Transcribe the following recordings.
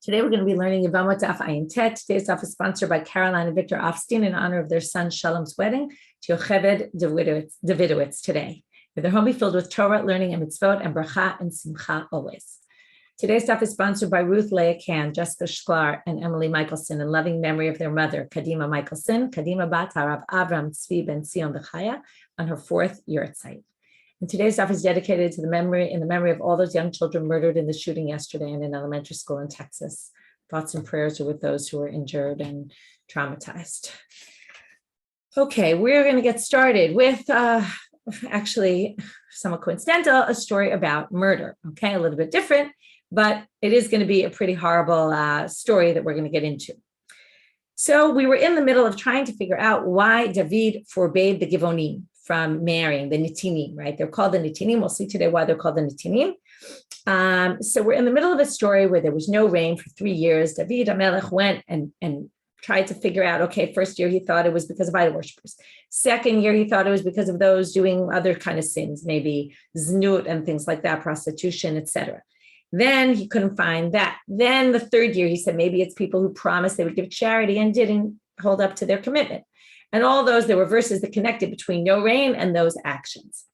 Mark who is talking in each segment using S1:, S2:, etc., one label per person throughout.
S1: Today we're going to be learning Yevamot Daf Ayin Tet. Today's daf is sponsored by Caroline and Victor Ofstein in honor of their son Shalom's wedding to Yocheved Davidowitz today. May their home be filled with Torah, learning, and mitzvot, and bracha and simcha always. Today's daf is sponsored by Ruth Leah Can, Jessica Shklar, and Emily Michelson in loving memory of their mother, Kadima Michelson, Kadima Bat Harav Avram Tzvi Ben Sion Bechaya, on her 4th yahrzeit. And today's daf is dedicated to the memory of all those young children murdered in the shooting yesterday in an elementary school in Texas. Thoughts and prayers are with those who were injured and traumatized. Okay, we're going to get started with actually somewhat coincidental, a story about murder. Okay, a little bit different, but it is going to be a pretty horrible story that we're going to get into. So we were in the middle of trying to figure out why David forbade the Givonim from marrying the Netinim, right? They're called the Netinim. We'll see today why they're called the Netinim. So we're in the middle of a story where there was no rain for 3 years. David HaMelech went and tried to figure out, okay, first year he thought it was because of idol worshippers. Second year he thought it was because of those doing other kind of sins, maybe znut and things like that, prostitution, etc. Then he couldn't find that. Then the third year he said maybe it's people who promised they would give charity and didn't hold up to their commitment. And all those, there were verses that connected between no rain and those actions.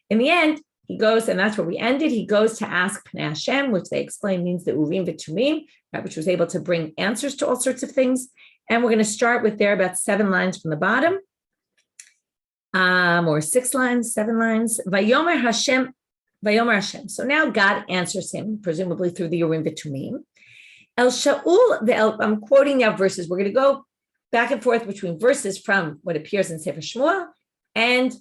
S1: In the end, he goes, and that's where we ended, he goes to ask Pnei Hashem, which they explain means the Urim v'Tumim, right, which was able to bring answers to all sorts of things. And we're going to start with there about 7 lines from the bottom, or 6 lines, 7 lines. Vayomer Hashem. So now God answers him, presumably through the Urim v'Tumim. El Shaul, I'm quoting now verses. We're going to go back and forth between verses from what appears in Sefer Shmuel and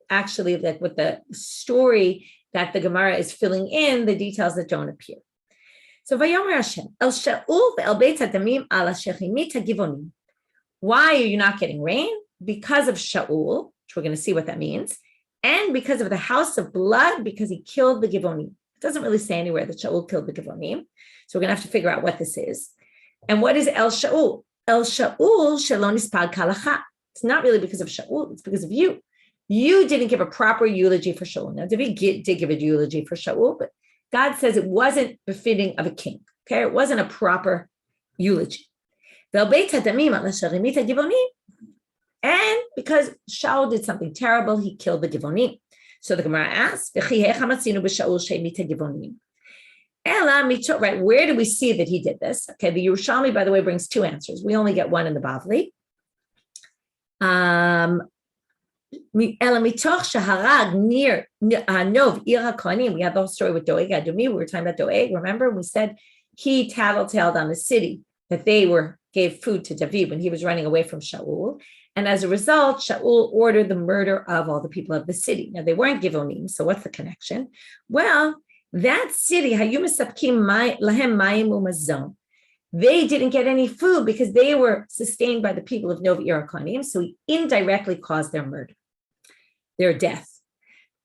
S1: actually like with the story that the Gemara is filling in the details that don't appear. So Vayomer Hashem, El Shaul ve'el Beit Hadamim ala shechimit hagivonim. Why are you not getting rain? Because of Shaul, which we're going to see what that means, and because of the house of blood, because he killed the Givonim. It doesn't really say anywhere that Shaul killed the Givonim. So we're going to have to figure out what this is. And what is El Shaul? El Shaul shalon ispad kalacha. It's not really because of Shaul, it's because of you. You didn't give a proper eulogy for Shaul. Now, David did give a eulogy for Shaul, but God says it wasn't befitting of a king. Okay, it wasn't a proper eulogy. And because Shaul did something terrible, he killed the Givonim. So the Gemara asks, right, where do we see that he did this? Okay, the Yerushalmi, by the way, brings 2 answers. We only get one in the Bavli. We had the whole story with Doeg Adumi. We were talking about Doeg. Remember, we said he tattletailed on the city that they gave food to David when he was running away from Shaul. And as a result, Shaul ordered the murder of all the people of the city. Now, they weren't Givonim, so what's the connection? Well, that city, they didn't get any food because they were sustained by the people of Nov Irakonim, so he indirectly caused their murder, their death.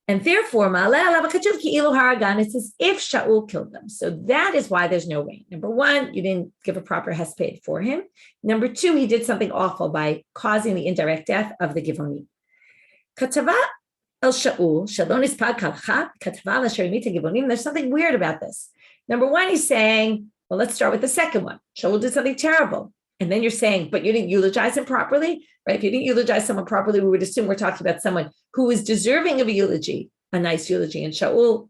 S1: And therefore, it's as if Shaul killed them. So that is why there's no rain. Number 1, you didn't give a proper hesped for him. Number 2, he did something awful by causing the indirect death of the Givonim. El Shaul, Shalon ispad kalacha, katava l'sherimita givonim. There's something weird about this. Number 1, he's saying, well, let's start with the second one. Shaul did something terrible. And then you're saying, but you didn't eulogize him properly, right? If you didn't eulogize someone properly, we would assume we're talking about someone who is deserving of a eulogy, a nice eulogy. And Shaul,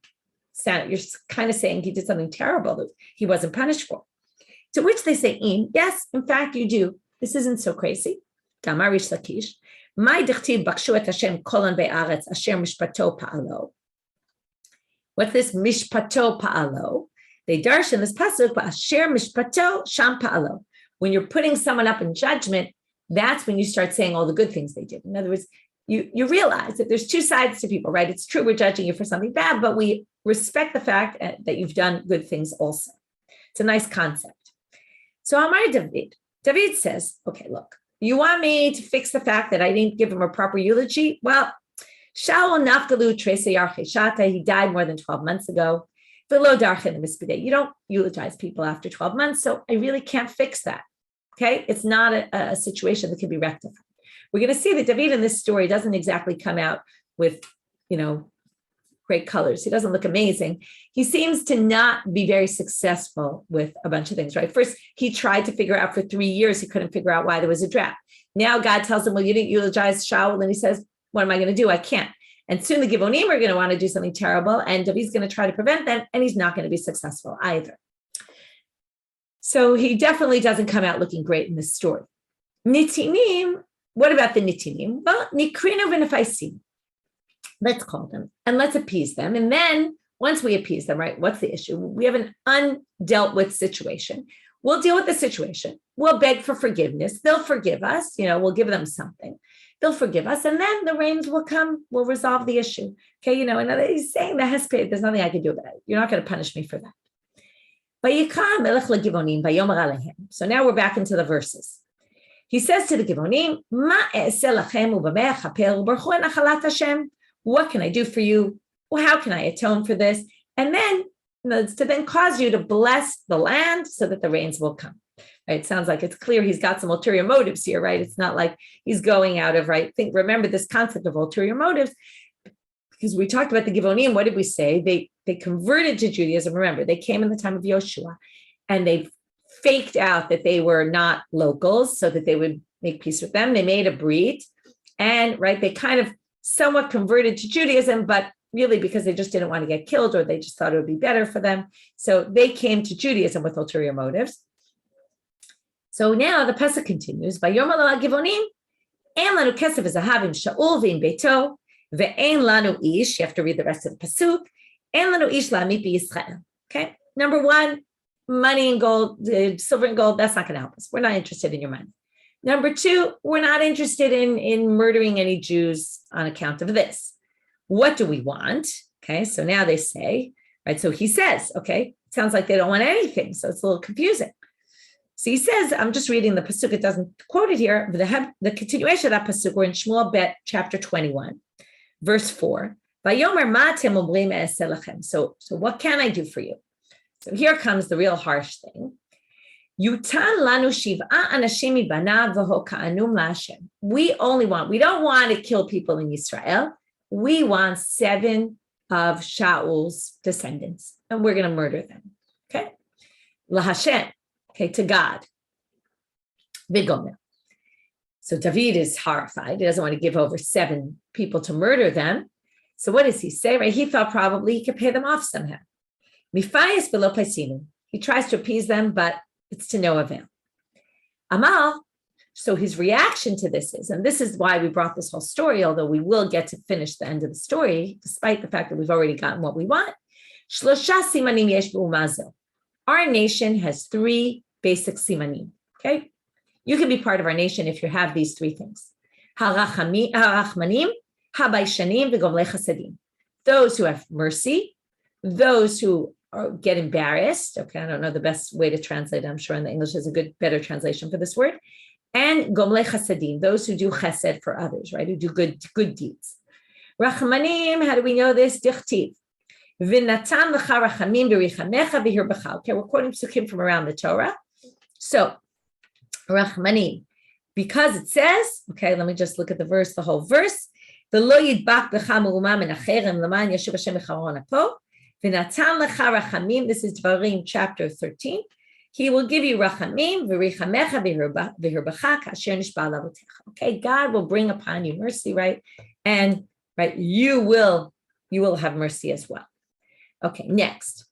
S1: you're kind of saying he did something terrible that he wasn't punished for. To which they say, yes, in fact, you do. This isn't so crazy. Tamar Rish Lakish. What's this mishpato pa'alo? They darsh in this pasuk, asher mishpato sham pa'alo. When you're putting someone up in judgment, that's when you start saying all the good things they did. In other words, you realize that there's 2 sides to people, right? It's true we're judging you for something bad, but we respect the fact that you've done good things also. It's a nice concept. So Amar David says, okay, look, you want me to fix the fact that I didn't give him a proper eulogy? Well, Shaul nafkalu treseyar cheshata, he died more than 12 months ago. You don't eulogize people after 12 months, so I really can't fix that. Okay, it's not a situation that can be rectified. We're going to see that David in this story doesn't exactly come out with, great colors. He doesn't look amazing. He seems to not be very successful with a bunch of things, right? First, he tried to figure out for 3 years, he couldn't figure out why there was a drought. Now God tells him, well, you didn't eulogize Shaul. And he says, what am I going to do? I can't. And soon the Givonim are going to want to do something terrible, and David's going to try to prevent them, and he's not going to be successful either. So he definitely doesn't come out looking great in this story. Netinim, what about the Netinim? Well, Nikrinu v'nefaisim. Let's call them and let's appease them. And then once we appease them, right, what's the issue? We have an undealt with situation. We'll deal with the situation. We'll beg for forgiveness. They'll forgive us. We'll give them something. They'll forgive us. And then the rains will come. We'll resolve the issue. Okay, and he's saying the Hesped, there's nothing I can do about it. You're not going to punish me for that. So now we're back into the verses. He says to the Givonim, what can I do for you? Well, how can I atone for this? And then to then cause you to bless the land so that the rains will come. Right? It sounds like it's clear he's got some ulterior motives here, right? It's not like he's going out of, right? Remember this concept of ulterior motives, because we talked about the Givonim. What did we say? They converted to Judaism. Remember, they came in the time of Yoshua, and they faked out that they were not locals so that they would make peace with them. They made a brit, and right, they kind of somewhat converted to Judaism, but really because they just didn't want to get killed, or they just thought it would be better for them. So they came to Judaism with ulterior motives. So now the pasuk continues. Vayom alo hagivonim, ein lanu kesef v'zahav Shaul v'im beito, ve'ein lanu ish. You have to read the rest of the pasuk. Ein lanu ish la'amit b'Yisrael. Okay. Number one, money and gold, silver and gold. That's not going to help us. We're not interested in your money. Number two, we're not interested in murdering any Jews on account of this. What do we want? Okay, so now they say, right, so he says, okay, it sounds like they don't want anything, so it's a little confusing. So he says, I'm just reading the pasuk, it doesn't quote it here, but the continuation of that pasuk, we're in Shmuel Bet, chapter 21, verse 4. So what can I do for you? So here comes the real harsh thing. Yutan lanu shiv'a anashim mibanav v'ho ka'anum la'Hashem. We don't want to kill people in Israel. We want 7 of Shaul's descendants, and we're going to murder them. Okay? LaHashem, okay, to God. V'gomer. So David is horrified. He doesn't want to give over 7 people to murder them. So what does he say? Right? He thought probably he could pay them off somehow. Mifayis v'lo paisinu. He tries to appease them, but it's to no avail. Amal, so his reaction to this is, and this is why we brought this whole story, although we will get to finish the end of the story, despite the fact that we've already gotten what we want. Our nation has 3 basic simanim, okay? You can be part of our nation if you have these 3 things. Harachmanim, habayshanim, v'gomlei chasadim. Those who have mercy, those who get embarrassed. Okay, I don't know the best way to translate it. I'm sure in the English there's a better translation for this word. And gomlei chasadim, those who do chesed for others, right? Who do good deeds. Rachmanim, how do we know this? Dichtiv. V'natan l'cha rachamim b'richamecha b'hir b'cha. Okay, we're quoting psukim from around the Torah. So, Rachmanim, because it says, okay, let me just look at the verse, the whole verse. V'lo yidbak b'cha meruma min acherem l'man yashuv Hashem b'charon apo. V'natan l'cha rachamim, this is Dvarim chapter 13. He will give you rachamim v'richamecha b'hir b'cha kasher nishba lavotecha. Okay, God will bring upon you mercy, right? And right, you will have mercy as well. Okay, next.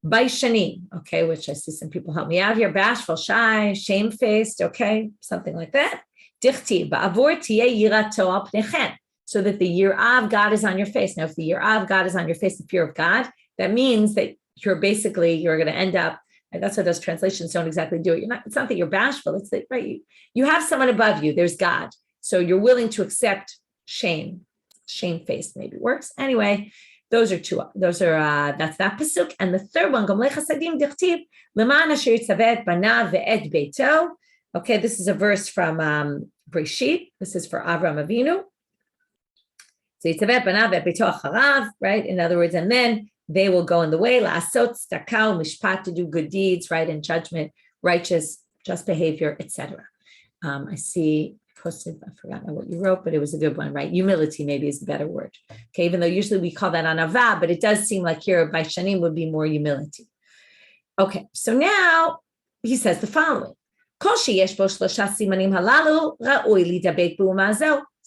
S1: Baishanim, okay, which I see some people help me out here. Bashful, shy, shamefaced, okay, something like that. Dichti, ba'avor tiyeh yirato al pnechem, so that the year of God is on your face. Now, if the year of God is on your face, the fear of God, that means that you're going to end up, and that's what those translations don't exactly do it. It's not that you're bashful, it's that, right, you have someone above you, there's God. So you're willing to accept shame. Shamefaced maybe works. Anyway, that's that pasuk. And the third one, Gomlei chasadim dichtiv, leman asher yitzavet banav ve'et beito. Okay, this is a verse from Breshit. This is for Avram Avinu. So yitzavet banav ve'et beito acharav, right? In other words, and then they will go in the way, la'asot tzedakah mishpat, to do good deeds, right, and judgment, righteous, just behavior, etc. I see posted, I forgot what you wrote, but it was a good one, right? Humility maybe is a better word. Okay, even though usually we call that anava, but it does seem like here by shanim would be more humility. Okay, so now he says the following.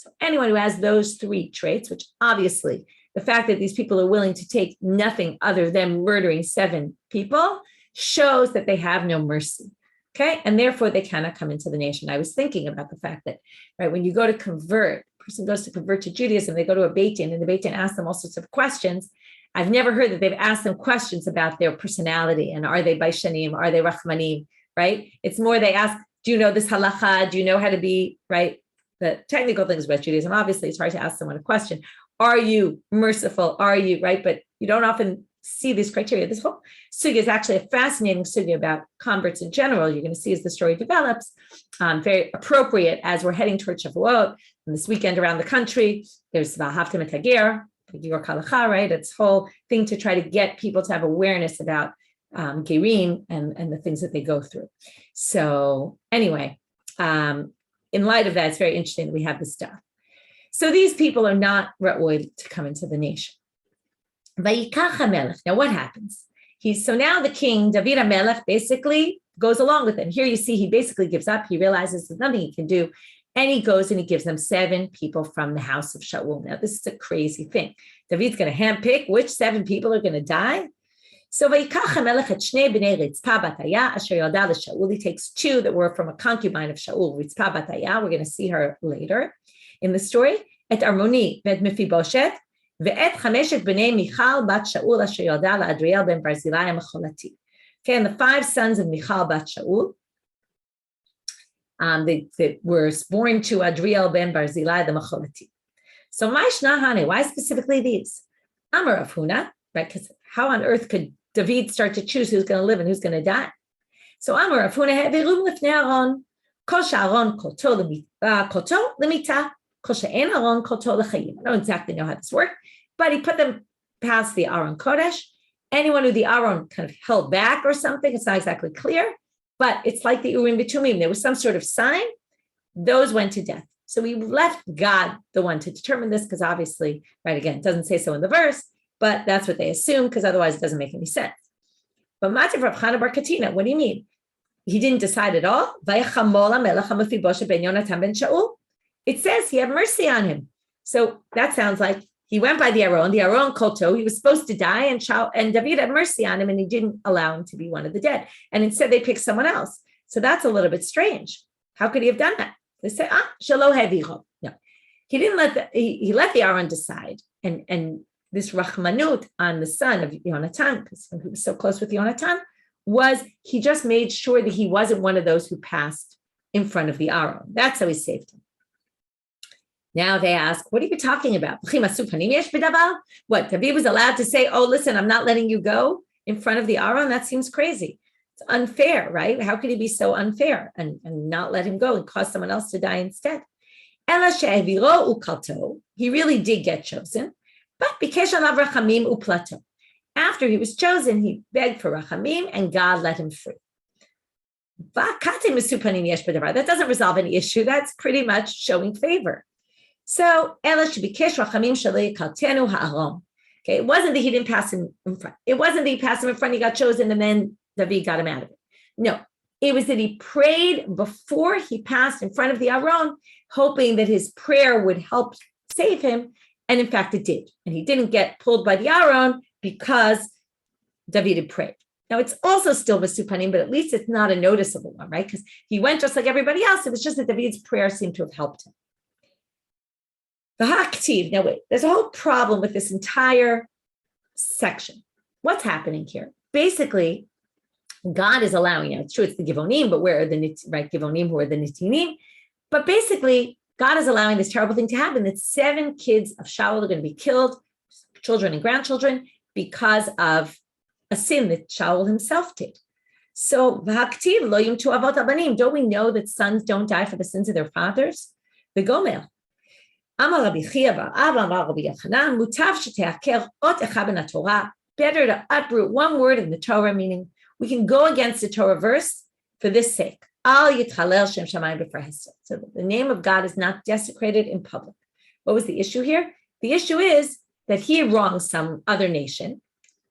S1: So anyone who has those three traits, which obviously the fact that these people are willing to take nothing other than murdering 7 people shows that they have no mercy. Okay, and therefore they cannot come into the nation. I was thinking about the fact that, right, when you go to convert, a person goes to convert to Judaism, they go to a Beit Din, and the Beit Din asks them all sorts of questions. I've never heard that they've asked them questions about their personality and are they Baishanim, are they Rachmanim, right? It's more they ask, do you know this halacha? Do you know how to be, right? The technical things about Judaism, obviously it's hard to ask someone a question. Are you merciful? Are you, right? But you don't often see these criteria. This whole sugya is actually a fascinating sugya about converts in general. You're going to see as the story develops, very appropriate as we're heading towards Shavuot. And this weekend around the country, there's V'ahavtem et Hager, Gior Kalacha, right? It's whole thing to try to get people to have awareness about Gerim and the things that they go through. So anyway, in light of that, it's very interesting that we have this stuff. So these people are not ra'oi to come into the nation. Now what happens? So now the king, David HaMelech, basically goes along with it. Here you see he basically gives up. He realizes there's nothing he can do. And he goes and he gives them 7 people from the house of Shaul. Now this is a crazy thing. David's going to handpick which 7 people are going to die. So he takes 2 that were from a concubine of Shaul, Ritzpa bat Aya. We're going to see her later in the story. Et Armoni v'et Mephibosheth v'et 5 bnei Michal bat Shaul asher yolda la'Adriel ben Barzilai ha'Mecholati. Okay, and the 5 sons of Michal bat Shaul, they were born to Adriel ben Barzilai the Mecholati. So why specifically these? Amar Rav Huna, right? Because how on earth could David start to choose who's going to live and who's going to die? So Amar Rav Huna ha'virum lifnei Aaron, kol she'Aaron kolto lemita, kol she'en Aaron kolto l'chayim. I don't exactly know how this worked, but he put them past the Aaron Kodesh. Anyone who the Aaron kind of held back or something, it's not exactly clear, but it's like the Urim Bitumim. There was some sort of sign, those went to death. So we left God the one to determine this, because obviously, right, again, it doesn't say so in the verse, but that's what they assume, because otherwise it doesn't make any sense. But Mativ Rav Chana bar Katina, what do you mean? He didn't decide at all. It says he had mercy on him. So that sounds like he went by the Aaron Kolto. He was supposed to die, and David had mercy on him, and he didn't allow him to be one of the dead. And instead they picked someone else. So that's a little bit strange. How could he have done that? They say, shelo hevicho. No, he didn't he let the Aaron decide. And this rachmanut on the son of Yonatan, because he was so close with Yonatan, was he just made sure that he wasn't one of those who passed in front of the Aaron. That's how he saved him. Now they ask, what are you talking about? What, David was allowed to say, oh, listen, I'm not letting you go in front of the Aaron? That seems crazy. It's unfair, right? How could he be so unfair and not let him go and cause someone else to die instead? He really did get chosen. But after he was chosen, he begged for rachamim, and God let him free. That doesn't resolve any issue. That's pretty much showing favor. So, okay, it wasn't that he didn't pass him in front. It wasn't that he passed him in front, he got chosen, and then David got him out of it. No, it was that he prayed before he passed in front of the Aaron, hoping that his prayer would help save him. And in fact, it did. And he didn't get pulled by the Aaron because David had prayed. Now, it's also still V'supanim, but at least it's not a noticeable one, right? Because he went just like everybody else. It was just that David's prayer seemed to have helped him. The ha'aktiv. Now, wait, there's a whole problem with this entire section. What's happening here? Basically, God is allowing it. It's true, it's the Givonim, but where are the Givonim who are the Netinim? But basically, God is allowing this terrible thing to happen, that 7 kids of Shaul are going to be killed, children and grandchildren, because of a sin that Shaul himself did. So, don't we know that sons don't die for the sins of their fathers? The Gomel. Better to uproot one word in the Torah, meaning we can go against the Torah verse for this sake. Al yitchalel shem shamayim b'far hesed. So the name of God is not desecrated in public. What was the issue here? The issue is that he wronged some other nation,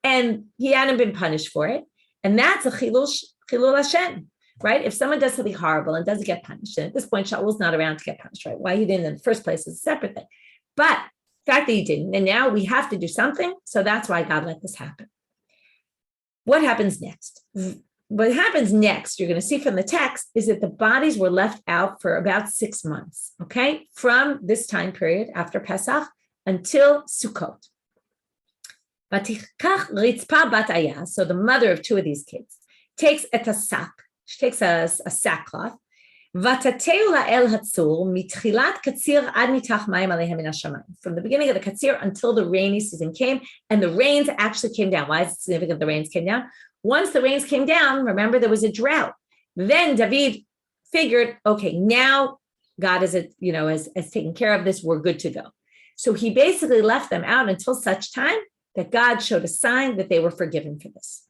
S1: and he hadn't been punished for it. And that's a chilul Hashem, right? If someone does something horrible and doesn't get punished, and at this point, Shaul's not around to get punished, right? Why he didn't in the first place is a separate thing. But the fact that he didn't, and now we have to do something, so that's why God let this happen. What happens next? What happens next, you're going to see from the text, is that the bodies were left out for about 6 months, okay? From this time period after Pesach until Sukkot. Ritzpa bat ayah, so the mother of 2 of these kids, takes a sack. She takes a sackcloth. From the beginning of the katsir until the rainy season came, and the rains actually came down. Why is it significant the rains came down? Once the rains came down, remember there was a drought. Then David figured, okay, now God is, has taken care of this. We're good to go. So he basically left them out until such time that God showed a sign that they were forgiven for this.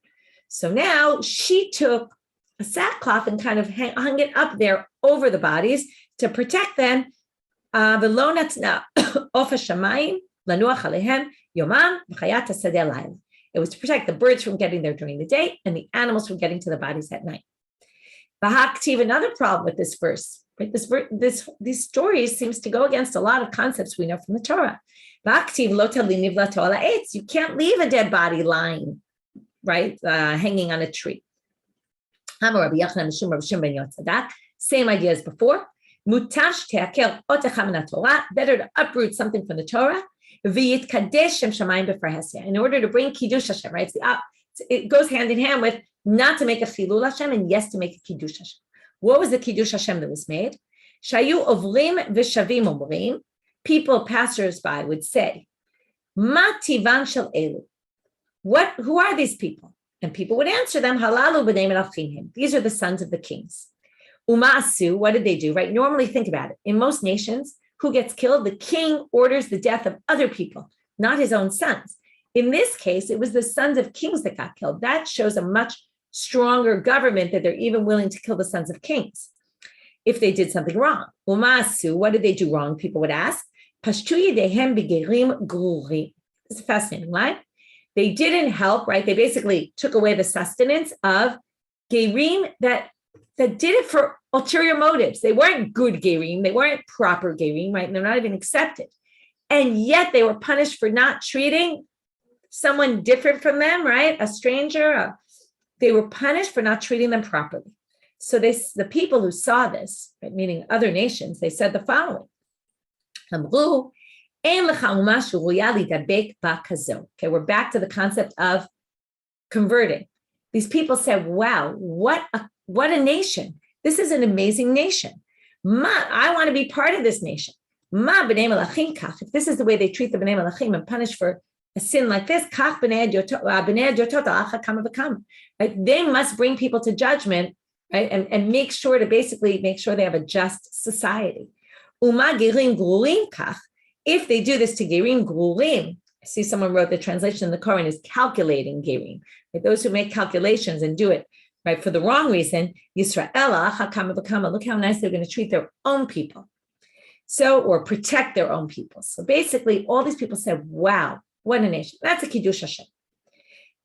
S1: So now she took a sackcloth and kind of hung it up there over the bodies to protect them. It was to protect the birds from getting there during the day and the animals from getting to the bodies at night. Another problem with this verse, right? These stories seems to go against a lot of concepts we know from the Torah. You can't leave a dead body lying, right, hanging on a tree. Same idea as before. Better to uproot something from the Torah. In order to bring kiddush Hashem, right? It goes hand in hand with not to make a chilul Hashem and yes to make a kiddush Hashem. What was the kiddush Hashem that was made? Shayu ovrim v'shavim omrim. People, passers-by, would say, "Ma tivan shel elu." Who are these people? And people would answer them, "Halalu b'nei melachim." These are the sons of the kings. Umasu. What did they do? Right? Normally, think about it. In most nations, who gets killed? The king orders the death of other people, not his own sons. In this case, it was the sons of kings that got killed. That shows a much stronger government that they're even willing to kill the sons of kings if they did something wrong. Umasu, what did they do wrong? People would ask. Pashtu yedehem b'gerim grurim. This is fascinating, right? They didn't help, right? They basically took away the sustenance of gerim that did it for ulterior motives. They weren't good gerim. They weren't proper gerim, right? And they're not even accepted. And yet they were punished for not treating someone different from them, right? A stranger. They were punished for not treating them properly. So the people who saw this, right, meaning other nations, they said the following. Okay, we're back to the concept of converting. These people said, wow, what a nation. This is an amazing nation. I want to be part of this nation. If this is the way they treat the Bnei Malachim and punish for a sin like this, right? They must bring people to judgment, right? And make sure they have a just society. If they do this to gerim grurim, I see someone wrote the translation in the Quran is calculating gerim. Right? Those who make calculations and do it right for the wrong reason, Yisrael, look how nice they're going to treat their own people. So, or protect their own people. So basically, all these people said, wow, what a nation. That's a kiddush Hashem.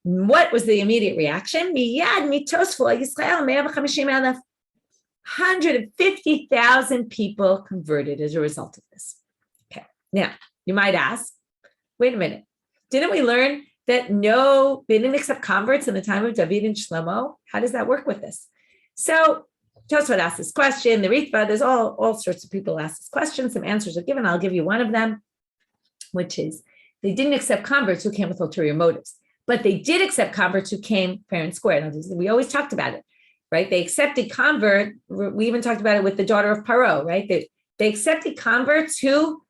S1: What was the immediate reaction? 150,000 people converted as a result of this. Okay, now you might ask, wait a minute, didn't we learn that they didn't accept converts in the time of David and Shlomo? How does that work with this? So Tosfot asked this question, the Ritzpa, there's all sorts of people ask this question, some answers are given. I'll give you one of them, which is they didn't accept converts who came with ulterior motives, but they did accept converts who came fair and square. We always talked about it, right? They accepted convert. We even talked about it with the daughter of Paro, right? They accepted converts who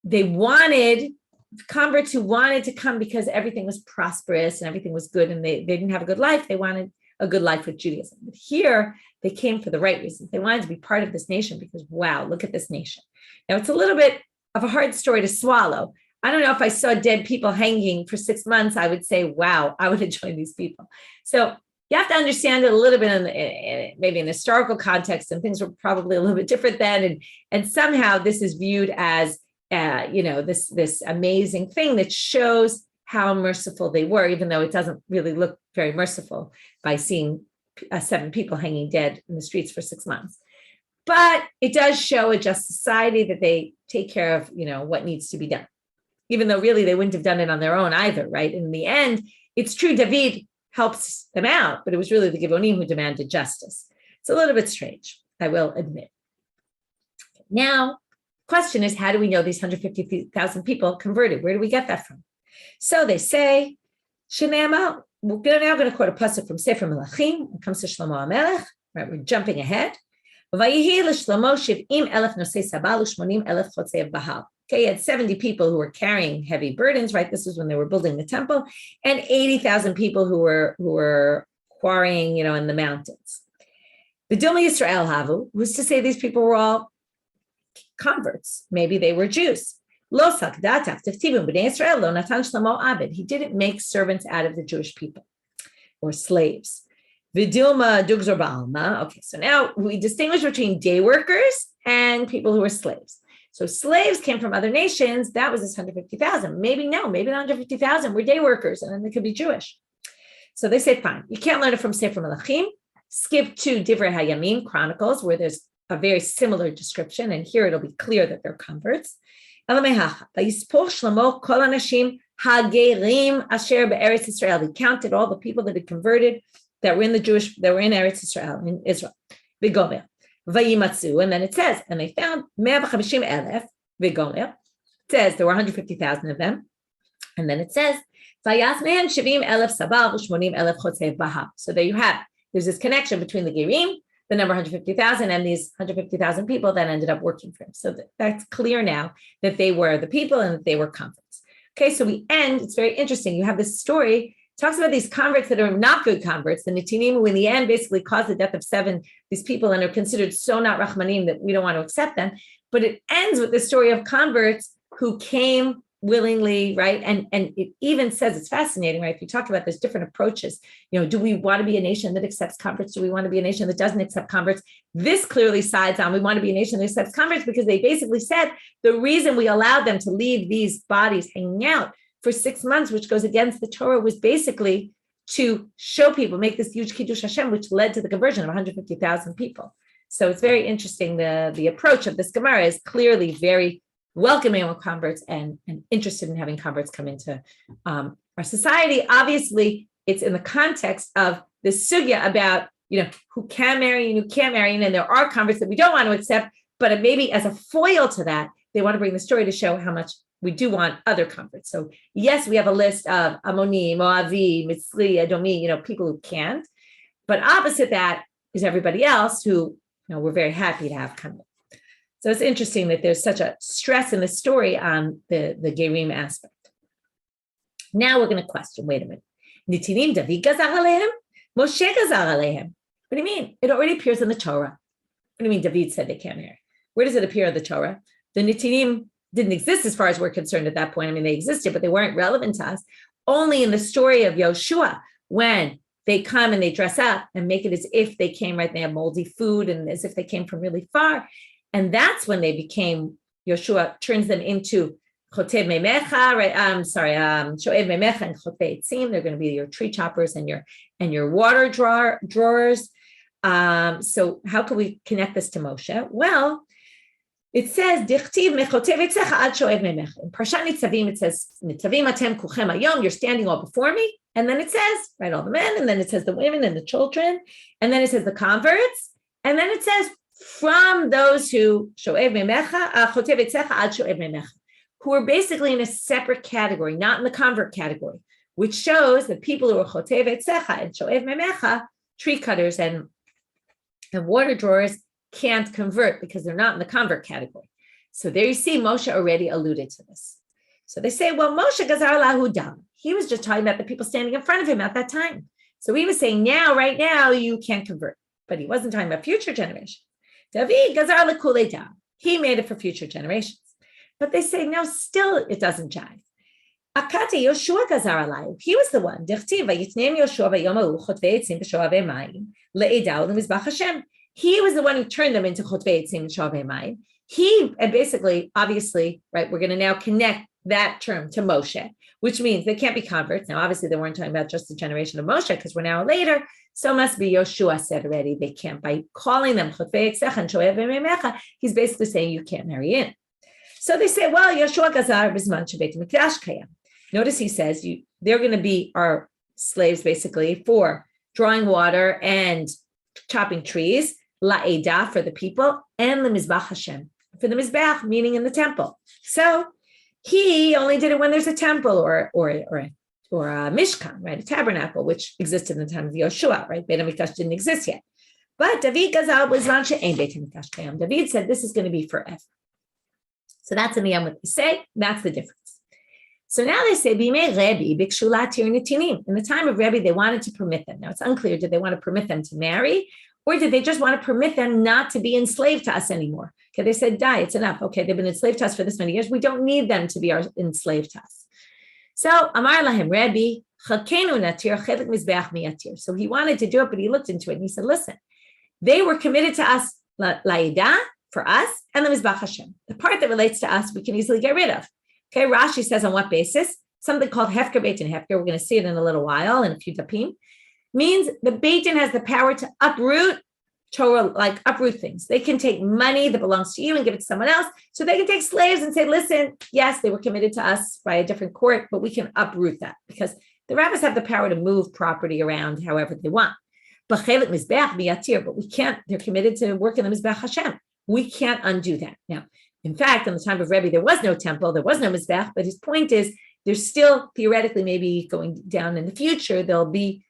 S1: they wanted converts who wanted to come because everything was prosperous and everything was good and they didn't have a good life. They wanted a good life with Judaism. But here they came for the right reasons. They wanted to be part of this nation because, wow, look at this nation. Now it's a little bit of a hard story to swallow. I don't know if I saw dead people hanging for 6 months, I would say, wow, I would have joined these people. So you have to understand it a little bit in maybe in historical context, and things were probably a little bit different then. And somehow this is viewed as, this amazing thing that shows how merciful they were, even though it doesn't really look very merciful by seeing 7 people hanging dead in the streets for 6 months. But it does show a just society that they take care of, what needs to be done, even though really they wouldn't have done it on their own either, right? In the end, it's true, David helps them out, but it was really the Gibeonim who demanded justice. It's a little bit strange, I will admit. Now, question is, how do we know these 150,000 people converted? Where do we get that from? So they say, Shenema, we're now going to quote a pasuk from Sefer Melachim. It comes to Shlomo HaMelech, right? We're jumping ahead. Okay, he had 70 people who were carrying heavy burdens, right? This was when they were building the temple, and 80,000 people who were quarrying, in the mountains. The Dilma Yisrael Havu was to say these people were all converts. Maybe they were Jews. He didn't make servants out of the Jewish people or slaves. Vidilma Dugzor Ba'alma. Okay, so now we distinguish between day workers and people who were slaves. So slaves came from other nations. That was this 150,000. Maybe no, maybe the 150,000 were day workers, and then they could be Jewish. So they say, fine, you can't learn it from Sefer Melachim. Skip to Divrei Hayamim, Chronicles, where there's a very similar description, and here it'll be clear that they're converts. He counted all the people that had converted that were in Eretz Israel, in Israel. And then it says, and they found 150,000 Vigomer. It says there were 150,000 of them. And then it says, so there you have, there's this connection between the Gerim, the number 150,000, and these 150,000 people that ended up working for him. So that's clear now that they were the people and that they were converts. Okay, so we end, it's very interesting. You have this story, talks about these converts that are not good converts, the Netinim, who in the end basically caused the death of 7, these people, and are considered so not Rahmanim that we don't want to accept them. But it ends with the story of converts who came willingly, right? And it even says, it's fascinating, right? If you talk about there's different approaches, do we want to be a nation that accepts converts? Do we want to be a nation that doesn't accept converts? This clearly sides on we want to be a nation that accepts converts, because they basically said the reason we allowed them to leave these bodies hanging out for 6 months, which goes against the Torah, was basically to show people, make this huge kiddush Hashem, which led to the conversion of 150,000 people. So it's very interesting. The approach of this Gemara is clearly very welcoming of converts and interested in having converts come into our society. Obviously, it's in the context of the sugya about, who can marry and who can't marry, and there are converts that we don't want to accept, but maybe as a foil to that, they want to bring the story to show how much we do want other converts. So yes, we have a list of Ammoni, Moavi, Mitzri, Edomi, people who can't, but opposite that is everybody else who, we're very happy to have converts. So it's interesting that there's such a stress in the story on the Gerim aspect. Now we're going to question, wait a minute. Netinim David gazar alehem? Moshe gazar alehem? What do you mean? It already appears in the Torah. What do you mean David said they can't marry? Where does it appear in the Torah? The Netinim didn't exist as far as we're concerned at that point. I mean, they existed, but they weren't relevant to us. Only in the story of Yoshua, when they come and they dress up and make it as if they came, right? They have moldy food and as if they came from really far. And that's when they became, Yoshua turns them into Chotev Memecha, right? Shoev Memecha and Chotei Etzim. They're going to be your tree choppers and your water drawers. So how can we connect this to Moshe? Well, it says, Dichtiv mechotev etzecha ad shoev memecha. In Parshat Nitzavim, it says, Nitzavim atem kulchem hayom, you're standing all before me. And then it says, right, all the men, and then it says the women and the children, and then it says the converts, and then it says, from those who shoev memecha, chotev etzecha ad shoev memecha, who are basically in a separate category, not in the convert category, which shows that people who are chotev etzecha and shoev memecha, tree cutters and water drawers, can't convert because they're not in the convert category. So there you see, Moshe already alluded to this. So they say, well, Moshe gazar lahu dam. He was just talking about the people standing in front of him at that time. So he was saying, right now, you can't convert. But he wasn't talking about future generations. David gazar lekule dam. He made it for future generations. But they say, no, still it doesn't jive. Akati Yoshua Gazar Alayu. He was the one. He was the one who turned them into chotvei etzim shavei mayim. He, and basically, obviously, right, we're going to now connect that term to Moshe, which means they can't be converts. Now, obviously, they weren't talking about just the generation of Moshe, because we're now later. So must be Yoshua said already, they can't. By calling them chotvei etzechan shoev ememecha, he's basically saying you can't marry in. So they say, well, Yoshua Gazar b'zman shebeit mikdash kayam. Notice he says they're going to be our slaves, basically, for drawing water and chopping trees, la'edah for the people, and the mizbach Hashem for the mizbach, meaning in the temple. So he only did it when there's a temple or a mishkan, right, a tabernacle, which existed in the time of Yoshua, right? Beit HaMikdash didn't exist yet. But David Gazal was Beit HaMikdash kayam. David said this is going to be forever. So that's in the end what they say. That's the difference. So now they say, Rebbe, Netinim. In the time of Rebbe, they wanted to permit them. Now it's unclear, did they want to permit them to marry? Or did they just want to permit them not to be enslaved to us anymore? Okay, they said, die, it's enough. Okay, they've been enslaved to us for this many years. We don't need them to be enslaved to us. So, Amar Lahem, Rebbe, Chakenu Natir, Chelik Mizbeach Miyatir. So he wanted to do it, but he looked into it and he said, listen, they were committed to us, La'ida, for us, and the Mizbach Hashem. The part that relates to us, we can easily get rid of. Okay, Rashi says on what basis? Something called Hefker Beitin Hefker. We're going to see it in a little while, in a few dapim. Means the Beitin has the power to uproot Torah, like uproot things. They can take money that belongs to you and give it to someone else. So they can take slaves and say, listen, yes, they were committed to us by a different court, but we can uproot that because the rabbis have the power to move property around however they want. But we can't, they're committed to work in the Mizbech Hashem. We can't undo that. Now, in fact, in the time of Rebbe, there was no temple, there was no Mizbech, but his point is there's still theoretically maybe going down in the future, there'll be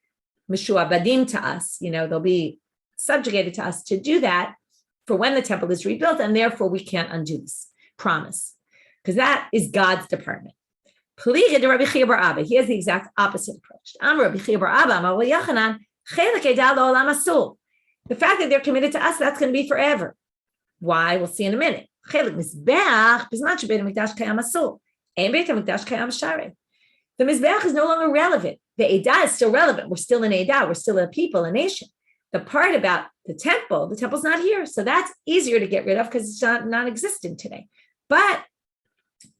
S1: Meshuabadim to us, they'll be subjugated to us to do that for when the temple is rebuilt, and therefore we can't undo this promise, because that is God's department. He has the exact opposite approach. The fact that they're committed to us, that's going to be forever. Why? We'll see in a minute. The Mizbeach is no longer relevant. The Eidah is still relevant. We're still an Eidah. We're still a people, a nation. The part about the temple's not here. So that's easier to get rid of because it's not non-existent today. But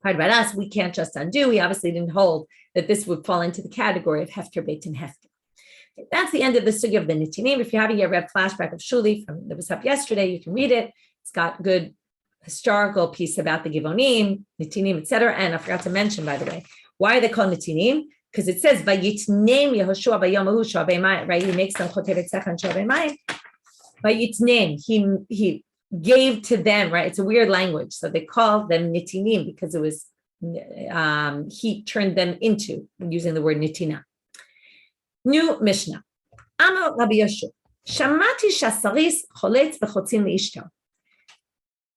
S1: part about us, we can't just undo. We obviously didn't hold that this would fall into the category of Hefker Beit and Hefker. Okay, that's the end of the sugya of the Netinim. If you haven't yet read flashback of Shuli that was up yesterday, you can read it. It's got good historical piece about the Givonim, Netinim, etc. And I forgot to mention, by the way, why are they called Netinim? Because it says, Vayitnem Yehoshua Bayomahu Shavei Mayim, right? He makes them Chotevet Sechan Shavei Mayim. Vayitnem, he gave to them, right? It's a weird language. So they called them Netinim because it was, he turned them into, using the word Netina. New Mishnah. Amar Rabbi Yosef, Shamati Shasaris Choletz V'chotzin Li'ishto.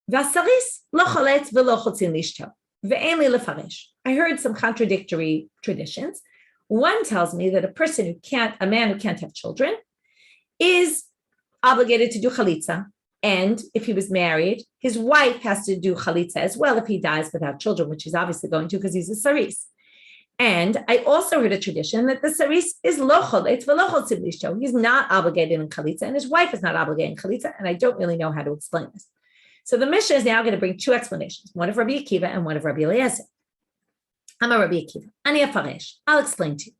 S1: V'asaris Lo Choletz V'lo Chotzin Li'ishto. Ve'en li lefaresh. I heard some contradictory traditions. One tells me that a man who can't have children is obligated to do chalitza. And if he was married, his wife has to do chalitza as well if he dies without children, which he's obviously going to because he's a saris. And I also heard a tradition that the saris is lo choletz v'lo chotzim lishto. He's not obligated in chalitza, and his wife is not obligated in chalitza, and I don't really know how to explain this. So the Mishnah is now going to bring two explanations, one of Rabbi Akiva and one of Rabbi Eliezer. I'm a Rabbi Akiva. Ani afaresh. I'll explain to you.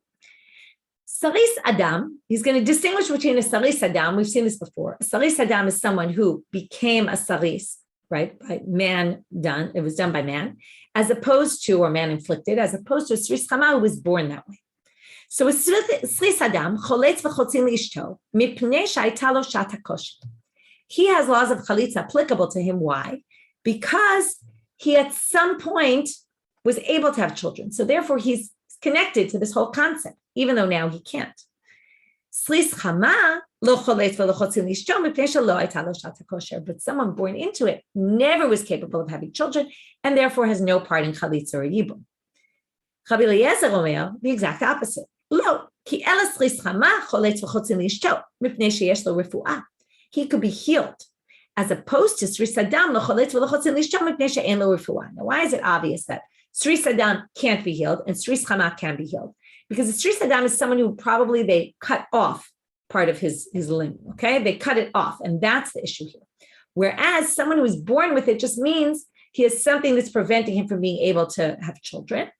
S1: Saris Adam, he's going to distinguish between a Saris Adam, we've seen this before. A Saris Adam is someone who became a Saris, right, by man done, it was done by man, as opposed to, or man inflicted, as opposed to a Saris Chama who was born that way. So a Saris Adam, choletz v'chotzin li'ishto, mipnei sh'ayta lo shata kosher. He has laws of chalitza applicable to him. Why? Because he at some point was able to have children. So therefore he's connected to this whole concept, even though now he can't. But someone born into it never was capable of having children and therefore has no part in chalitza or yibum. Rabbi Eliezer Omer, the exact opposite. He could be healed. as opposed to saris adam locholetz v'lochotzin lishtam mipnei she'en lo refuah. Now, why is it obvious that saris adam can't be healed and saris chama can be healed? Because the saris adam is someone who probably they cut off part of his limb, okay? They cut it off, and that's the issue here. Whereas someone who is born with it just means he has something that's preventing him from being able to have children.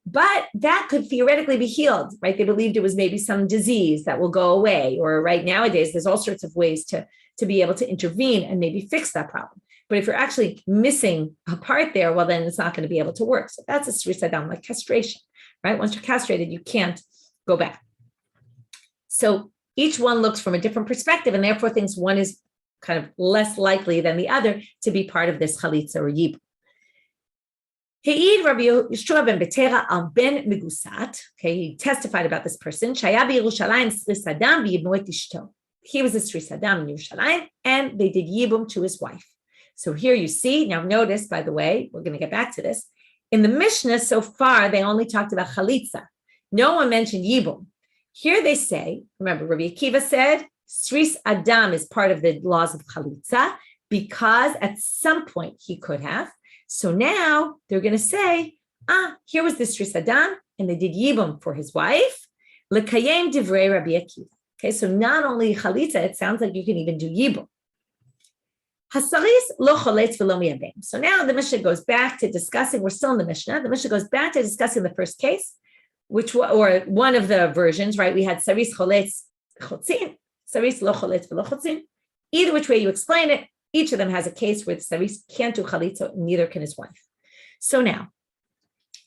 S1: But that could theoretically be healed, right? They believed it was maybe some disease that will go away, or right nowadays, there's all sorts of ways to be able to intervene and maybe fix that problem. But if you're actually missing a part there, well, then it's not going to be able to work. So that's a saris adam, like castration, right? Once you're castrated, you can't go back. So each one looks from a different perspective, and therefore thinks one is kind of less likely than the other to be part of this chalitza or yibum. He'id Rabbi Yeshua ben Betera al ben Megusat. Okay, he testified about this person. Shaya b'Yerushalayim saris adam v'yibmu et ishto. He was a saris adam in Yerushalayim, and they did yibum to his wife. So here you see, now notice, by the way, we're going to get back to this. In the Mishnah so far, they only talked about chalitza. No one mentioned yibum. Here they say, remember, Rabbi Akiva said, saris adam is part of the laws of chalitza because at some point he could have. So now they're going to say, here was the saris adam, and they did yibum for his wife. L'kayem divrei Rabbi Akiva. Okay, so not only chalitza, it sounds like you can even do yibum. Hasaris lo choletz v'lo miyabem. So now the Mishnah goes back to discussing, we're still in the Mishnah, the Mishnah goes back to discussing the first case, or one of the versions, right? We had saris choletz chotzin, saris lo choletz v'lo chotzin. Either which way you explain it, each of them has a case where the saris can't do chalitza, neither can his wife. So now,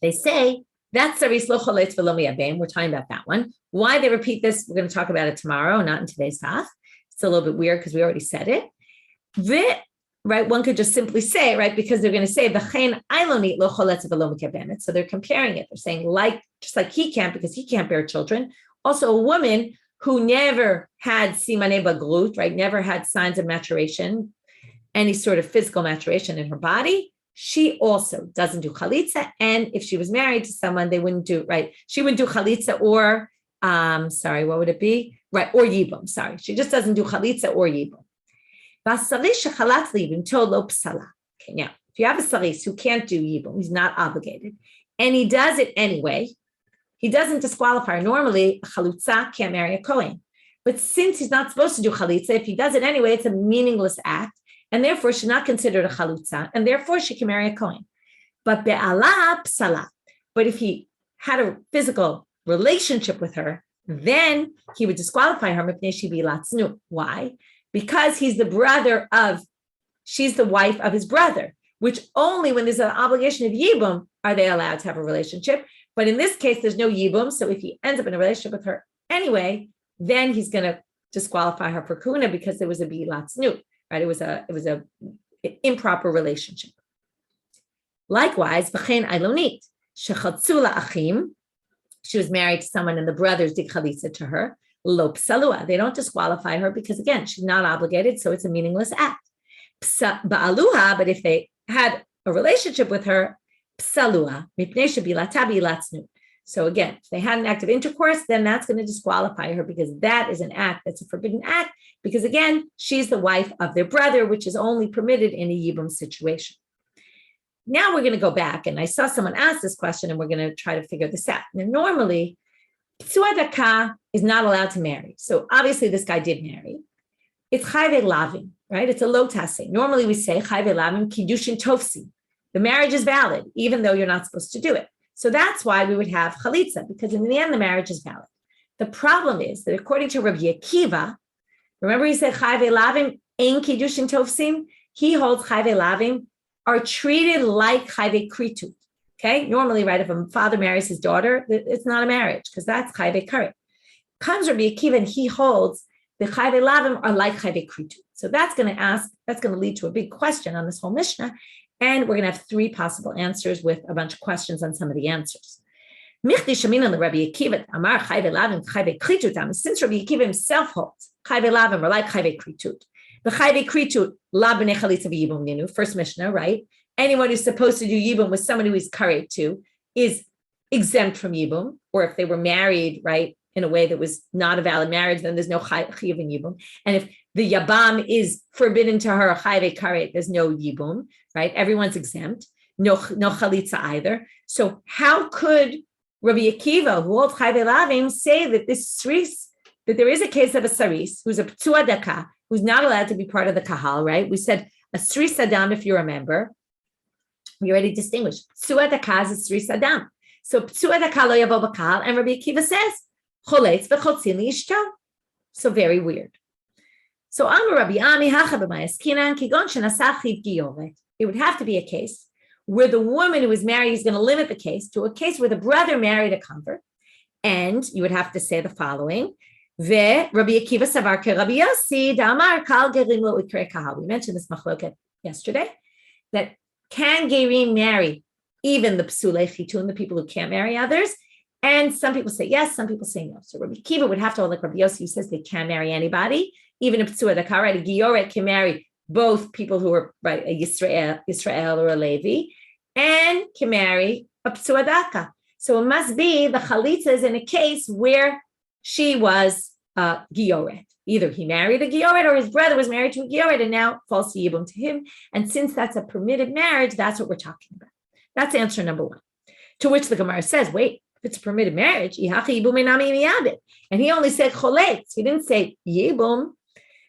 S1: they say, that's saris lo choletz v'lo miyabem. We're talking about that one. Why they repeat this, we're going to talk about it tomorrow, not in today's daf. It's a little bit weird because we already said it. Right, one could just simply say, right, because they're going to say v'chein aylonit lo choletz v'lo mikabemet. So they're comparing it. They're saying just like he can't because he can't bear children. Also, a woman who never had simanei baglut, right, never had signs of maturation, any sort of physical maturation in her body, she also doesn't do chalitza. And if she was married to someone, they wouldn't do, right, she wouldn't do chalitza or, what would it be? Right, or yibum, sorry. She just doesn't do chalitza or yibum. Okay, now, if you have a saris who can't do yibum, he's not obligated, and he does it anyway, he doesn't disqualify. Normally, a chalitza can't marry a kohen. But since he's not supposed to do chalitza, if he does it anyway, it's a meaningless act, and therefore she's not considered a chalitza, and therefore she can marry a kohen. But be'ala psala. But if he had a physical relationship with her, then he would disqualify her. Why? Because she's the wife of his brother, which only when there's an obligation of yibum are they allowed to have a relationship. But in this case, there's no yibum. So if he ends up in a relationship with her anyway, then he's going to disqualify her for kahuna because there was a bi'latznu, right? It was a improper relationship. Likewise, v'chein aylonit shechatzu la'achim. She was married to someone and the brothers did chalitza to her. Lo psalua. They don't disqualify her because, again, she's not obligated, so it's a meaningless act. Ba'aluha, but if they had a relationship with her, psalua, mipnei shebilata bi'latznu. So again, if they had an act of intercourse, then that's going to disqualify her because that is an act that's a forbidden act because, again, she's the wife of their brother, which is only permitted in a yibum situation. Now we're going to go back, and I saw someone ask this question, and we're going to try to figure this out. Now, normally, patzua daka is not allowed to marry. So obviously this guy did marry. It's chayve lavim, right? It's a lo tase. Normally we say chayve lavim kiddushin tofsi. The marriage is valid, even though you're not supposed to do it. So that's why we would have chalitza, because in the end, the marriage is valid. The problem is that according to Rabbi Akiva, remember he said chayve lavim ein kiddushin tofsim? He holds chayve lavim are treated like chayve kritut. Okay, normally, right, if a father marries his daughter, it's not a marriage because that's chayve karet. Comes Rabbi Akiva and he holds the chayve lavim are like chayve kritut. So that's going to lead to a big question on this whole Mishnah, and we're going to have three possible answers with a bunch of questions on some of the answers. Michdi shamin Rabbi Akiva amar chayve lavim chayve kritut. Since Rabbi Akiva himself holds chayve lavim are like chayve kritut, the chayve kritut la b'nei chalitza v'yibum ninu. First Mishnah, right? Anyone who's supposed to do yibum with someone who he's karet to is exempt from yibum, or if they were married, right, in a way that was not a valid marriage, then there's no chiyuv and yibum. And if the yabam is forbidden to her, chayve karet, there's no yibum, right? Everyone's exempt. No chalitza either. So how could Rabbi Akiva, who holds chayve lavim, say that this saris, that there is a case of a saris who's a patzua daka, who's not allowed to be part of the kahal, right? We said a saris adam, if you remember, we already distinguished. Patzua daka is a saris adam. So patzua daka lo yavo b'kahal, and Rabbi Akiva says, choletz v'chotzin li'ishto. So very weird. So Amar Rabbi Ami hacha b'mayaskinan kigon shenasah chiv giyoret. It would have to be a case where the woman who is married is going to limit the case to a case where the brother married a convert, and you would have to say the following: Ve Rabbi Akiva savar ke Rabbi Yossi damar kal gerim lo ikre kahal. We mentioned this machloket yesterday, that can gerim marry even the psulei chitun, the people who can't marry others? And some people say yes, some people say no. So Rabbi Akiva would have to hold like Rabbi Yossi, who says they can marry anybody, even if ptsua daka, right? A gioret can marry both people who are right, a Yisrael or a Levi, and can marry a ptsua daka. So it must be the chalitza is in a case where she was a gioret. Either he married a gioret or his brother was married to a gioret and now falls to yibum to him. And since that's a permitted marriage, that's what we're talking about. That's answer number one. To which the Gemara says, wait, if it's a permitted marriage, and he only said choletz, he didn't say yibum.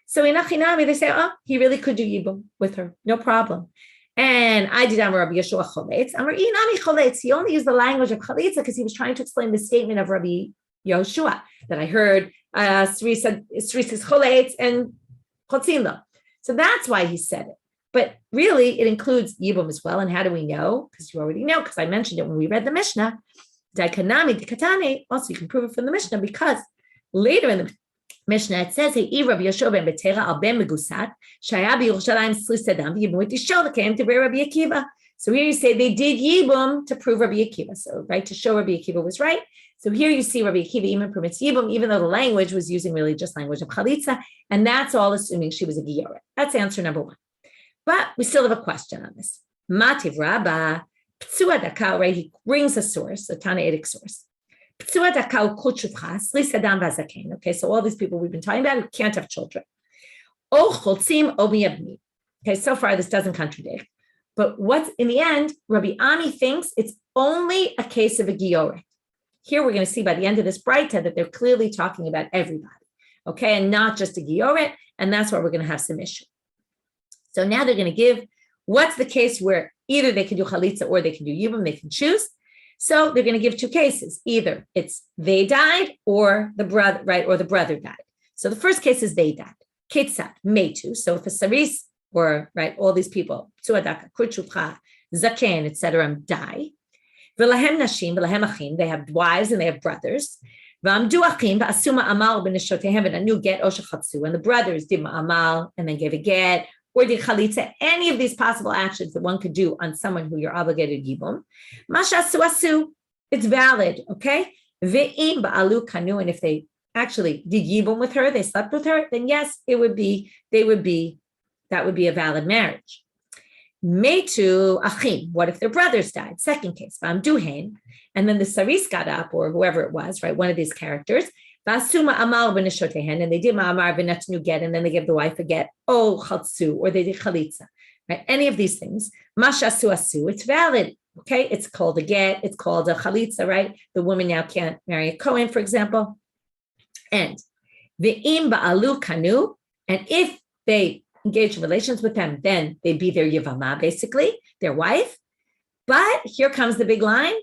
S1: So in Achinami, they say, oh, he really could do yibum with her, no problem. And I did Amar Rabbi Yeshua choletz. Amar inami choletz. He only used the language of chalitza because he was trying to explain the statement of Rabbi Yoshua that I heard, saris is choletz and chotzin lo. So that's why he said it. But really, it includes yibum as well. And how do we know? Because you already know, because I mentioned it when we read the Mishnah. Daikanami dikatane. Also, you can prove it from the Mishnah because later in the Mishnah it says, "Hey, Rabbi Yeshua ben Betera al ben megusat shaya b'Yerushalayim slis adam yibum v'tisho came to Rabbi Akiva." So here you say they did yibum to prove Rabbi Akiva. So right to show Rabbi Akiva was right. So here you see Rabbi Akiva even permits yibum, even though the language was using really just language of chalitza, and that's all assuming she was a gioret. That's answer number one. But we still have a question on this. Mativ Rabba. Patzua daka, right? He brings a source, a tannatic source. Patzua daka ukutshuvchas, lisadam vazaken. Okay, so all these people we've been talking about who can't have children. O choltzim o miyabni. Okay, so far this doesn't contradict. But what's in the end, Rabbi Ami thinks it's only a case of a gioret. Here we're going to see by the end of this breita that they're clearly talking about everybody. Okay, and not just a gioret, and that's why we're going to have some issue. So now they're going to give what's the case where either they can do chalitza or they can do yibum, they can choose. So they're going to give two cases. Either it's they died or the brother, right, or the brother died. So the first case is they died. Ketzat, metu. So if a saris or, right, all these people, patzua daka, kurchupcha, zaken, etc., die. V'lahem nashim, v'lahem achim, they have wives and they have brothers. V'amdu achim, v'asuma amal b'neshotehem, and a new get, oshachatsu, and the brothers did amal and then gave a get, or the chalitza, any of these possible actions that one could do on someone who you're obligated yibum, mashasu asu, it's valid, okay? Ve'im ba'alu kanu, and if they actually did yibum with her, they slept with her, then yes, that would be a valid marriage. Metu achim, what if their brothers died? Second case, duhen, and then the saris got up, or whoever it was, right, one of these characters, Vasuma amal b'neshotehen, and they did ma'amar v'natnu get, and then they give the wife a get, chatzu, or they did chalitza, right? Any of these things, mashasu asu, it's valid, okay? It's called a get, it's called a chalitza, right? The woman now can't marry a Kohen, for example. And ve'im ba'alu kanu, and if they engage in relations with them, then they'd be their yevamot, basically, their wife. But here comes the big line.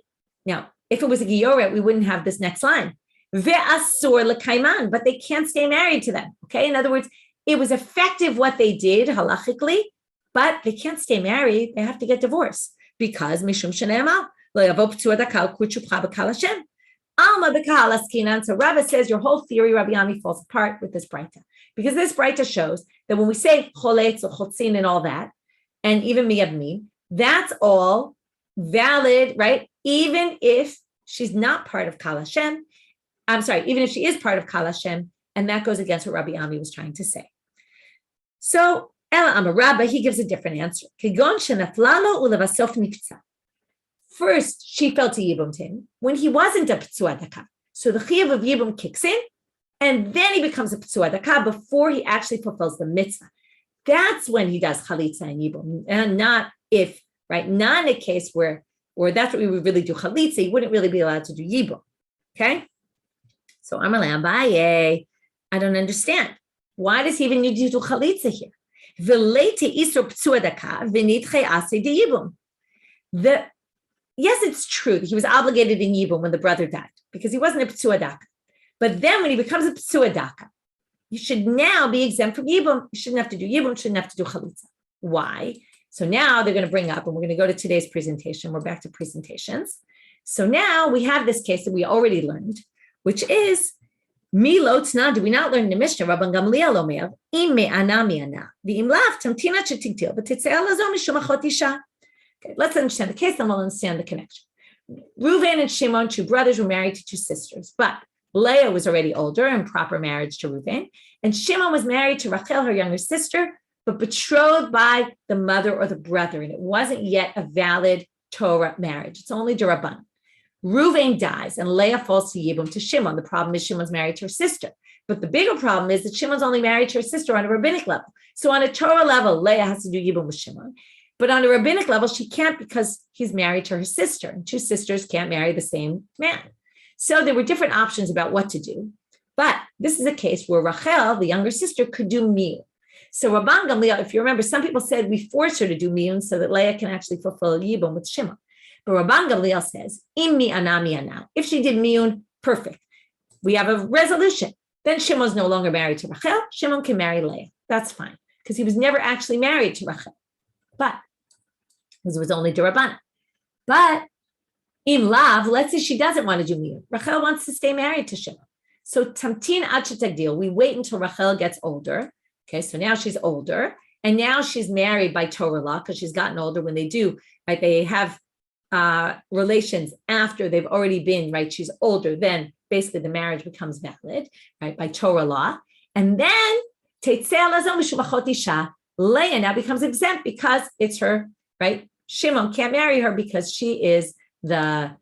S1: Now, if it was a gioret, we wouldn't have this next line. Ve'asur l'kaiman, but they can't stay married to them. Okay, in other words, it was effective what they did halachically, but they can't stay married. They have to get divorced because mishum shene'emar lo yavo patzua daka kurchupcha b'kal Hashem alma b'kal askinan. So Rebbe says your whole theory, Rabbi Ami, falls apart with this breita because this breita shows that when we say choletz or chotzin and all that, and even miyabni, that's all valid, right? Even if she's not part of Kal Hashem. I'm sorry, even if she is part of Kal Hashem, and that goes against what Rabbi Ami was trying to say. So, Ela Amar Rabba, he gives a different answer. First, she fell to yibum to him when he wasn't a patzua daka. So the chiyuv of yibum kicks in, and then he becomes a patzua daka before he actually fulfills the mitzvah. That's when he does chalitza and yibum, and not in a case where that's what we would really do chalitza, he wouldn't really be allowed to do yibum. Okay? So Amalei Abaye, I don't understand. Why does he even need to do chalitza here? Yes, it's true that he was obligated in yibum when the brother died because he wasn't a patzua daka. But then when he becomes a patzua daka, you should now be exempt from yibum. You shouldn't have to do yibum, shouldn't have to do chalitza. Why? So now they're going to bring up, and we're going to go to today's presentation. We're back to presentations. So now we have this case that we already learned, which is Milo Tna. Do we not learn in the Mishnah? Rabban Gamliel Omer, Im me'ana mi'ana, v'im lav tamtina shetigtil, v'titzei alazo mishum achot isha. Okay, let's understand the case, then we'll understand the connection. Reuven and Shimon, two brothers, were married to two sisters, but Leah was already older in proper marriage to Reuven, and Shimon was married to Rachel, her younger sister, but betrothed by the mother or the brother, and it wasn't yet a valid Torah marriage. It's only derived. Reuven dies, and Leah falls to yibum to Shimon. The problem is Shimon's married to her sister, but the bigger problem is that Shimon's only married to her sister on a rabbinic level. So on a Torah level, Leah has to do yibum with Shimon. But on a rabbinic level, she can't because he's married to her sister, and two sisters can't marry the same man. So there were different options about what to do. But this is a case where Rachel, the younger sister, could do miyun. So Rabban Gamliel, if you remember, some people said we force her to do miyun so that Leah can actually fulfill yibum with Shimon. But Rabban Gamliel says, im mi'ana mi'ana. If she did miyun, perfect. We have a resolution. Then Shimon's no longer married to Rachel. Shimon can marry Leah. That's fine, because he was never actually married to Rachel. But because it was only derived. But im lav, let's say she doesn't want to do miyun. Rachel wants to stay married to Shimon. So tamtin ad shetagdil, we wait until Rachel gets older. Okay, so now she's older, and now she's married by Torah law because she's gotten older. When they do, right, they have relations after they've already been, right, she's older, then basically the marriage becomes valid, right, by Torah law. And then Leah now becomes exempt because it's her, right? Shimon can't marry her because she is the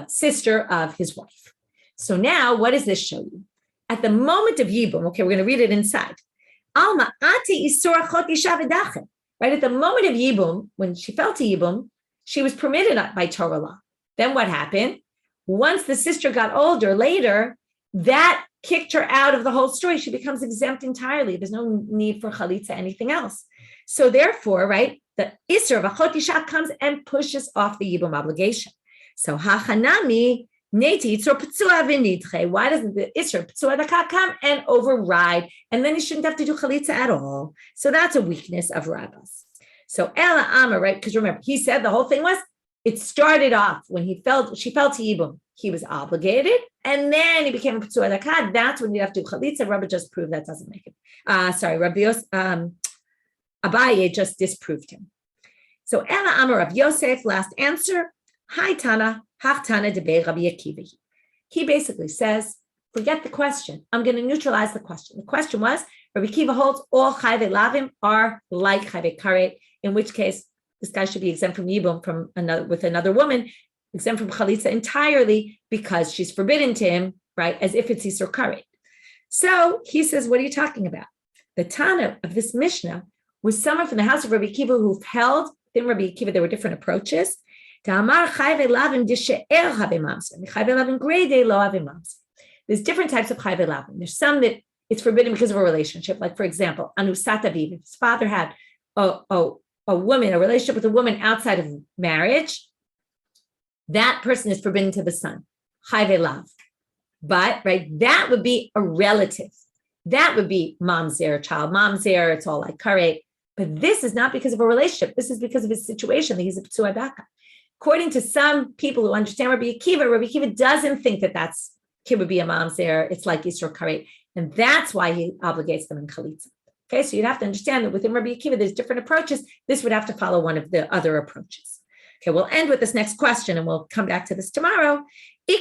S1: sister of his wife. So now what does this show you? At the moment of yibum, okay, we're going to read it inside. Right, at the moment of yibum, when she fell to yibum, she was permitted by Torah law. Then what happened? Once the sister got older later, that kicked her out of the whole story. She becomes exempt entirely. There's no need for chalitza, anything else. So therefore, right, the Isser of Achot Isha comes and pushes off the yibum obligation. So hachanami neti yitzor patzua v'nidche. Why doesn't the Isser patzua daka come and override? And then you shouldn't have to do chalitza at all. So that's a weakness of rabbis. So Ela Amar, right? Because remember, he said the whole thing was, it started off when she fell to yibum. He was obligated, and then he became a patzua daka. That's when you have to do chalitza. Rebbe just proved that doesn't make it. Rabbi Yosef, Abaye just disproved him. So Ela Amar Rav Yosef, last answer. Hi Tana, hach Tana debei Rabbi Akiva. He basically says, forget the question. I'm going to neutralize the question. The question was, Rabbi Akiva holds all chayve lavim are like chayve karet, in which case this guy should be exempt from yibum with another woman, exempt from chalitza entirely because she's forbidden to him, right? As if it's isur karet. So he says, what are you talking about? The Tana of this Mishnah was someone from the house of Rabbi Akiva who held, in Rabbi Akiva, there were different approaches. There's different types of chayve lavim. There's some that it's forbidden because of a relationship. Like, for example, anusat aviv. If his father had a relationship with a woman outside of marriage, that person is forbidden to the son. Chayve lav. But, right, that would be a relative. That would be mamzer, child mamzer. It's all like karet. But this is not because of a relationship. This is because of his situation that he's a patzua daka. According to some people who understand Rabbi Akiva doesn't think that that's kid would be a mamzer. It's like isur karet. And that's why he obligates them in chalitza. Okay, so you'd have to understand that within Rabbi Akiva, there's different approaches. This would have to follow one of the other approaches. Okay, we'll end with this next question, and we'll come back to this tomorrow. How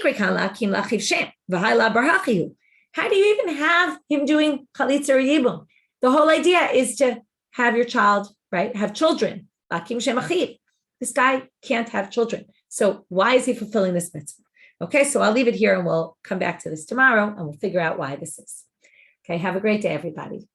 S1: do you even have him doing chalitza or yibum? The whole idea is to have your child, right, have children. This guy can't have children. So why is he fulfilling this mitzvah? Okay, so I'll leave it here and we'll come back to this tomorrow and we'll figure out why this is. Okay, have a great day, everybody.